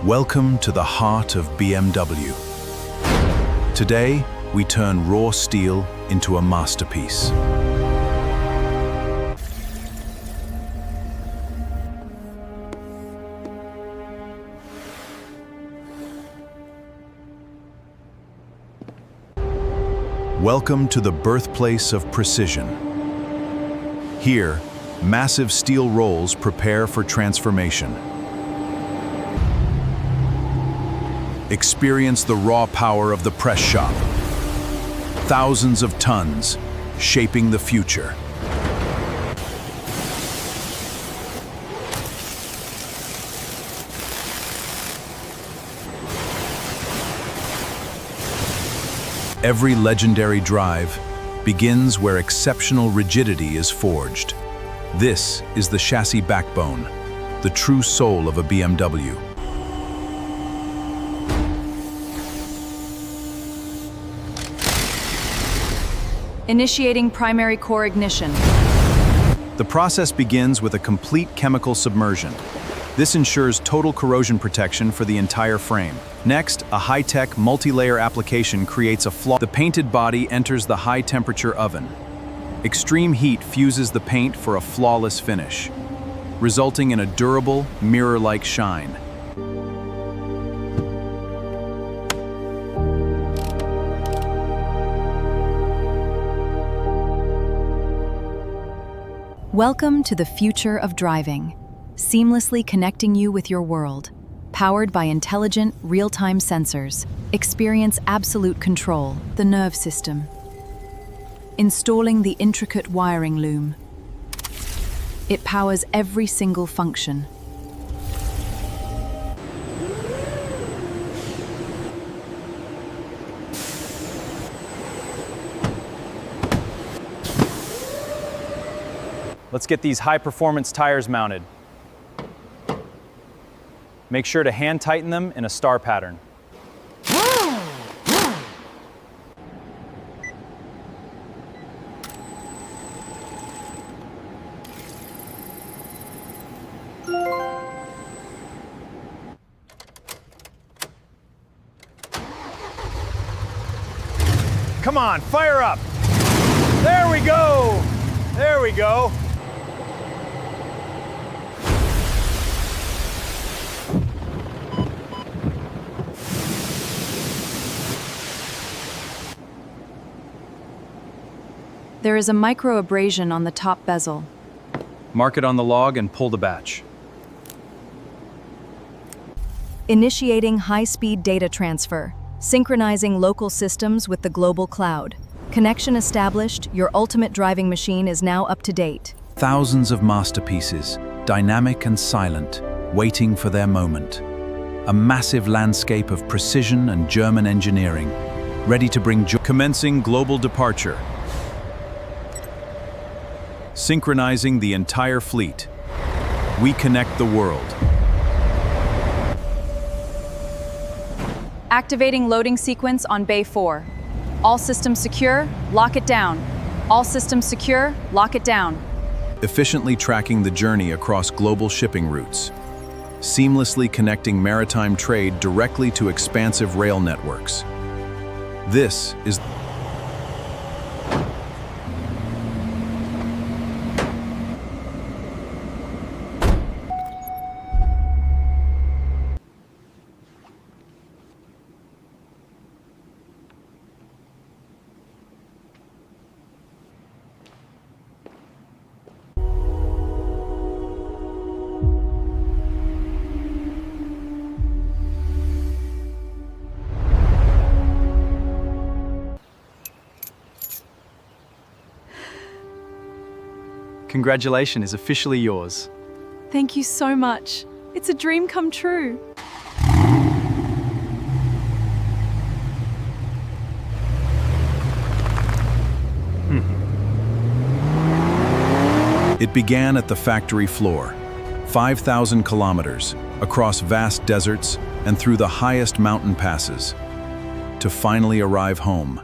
Welcome to the heart of BMW. Today, we turn raw steel into a masterpiece. Welcome to the birthplace of precision. Here, massive steel rolls prepare for transformation. Experience the raw power of the press shop. Thousands of tons, shaping the future. Every legendary drive begins where exceptional rigidity is forged. This is the chassis backbone, the true soul of a BMW. Initiating primary core ignition. The process begins with a complete chemical submersion. This ensures total corrosion protection for the entire frame. Next, a high-tech, multi-layer application creates a flaw. The painted body enters the high-temperature oven. Extreme heat fuses the paint for a flawless finish, resulting in a durable, mirror-like shine. Welcome to the future of driving, seamlessly connecting you with your world. Powered by intelligent, real-time sensors, experience absolute control, the nerve system. Installing the intricate wiring loom. It powers every single function. Let's get these high-performance tires mounted. Make sure to hand tighten them in a star pattern. Come on, fire up! There we go! There we go! There is a micro-abrasion on the top bezel. Mark it on the log and pull the batch. Initiating high-speed data transfer, synchronizing local systems with the global cloud. Connection established, your ultimate driving machine is now up to date. Thousands of masterpieces, dynamic and silent, waiting for their moment. A massive landscape of precision and German engineering, ready to bring joy. Commencing global departure. Synchronizing the entire fleet. We connect the world. Activating loading sequence on Bay 4. All systems secure, lock it down. All systems secure, lock it down. Efficiently tracking the journey across global shipping routes. Seamlessly connecting maritime trade directly to expansive rail networks. This is Congratulations is officially yours. Thank you so much. It's a dream come true. It began at the factory floor, 5,000 kilometers, across vast deserts and through the highest mountain passes, to finally arrive home.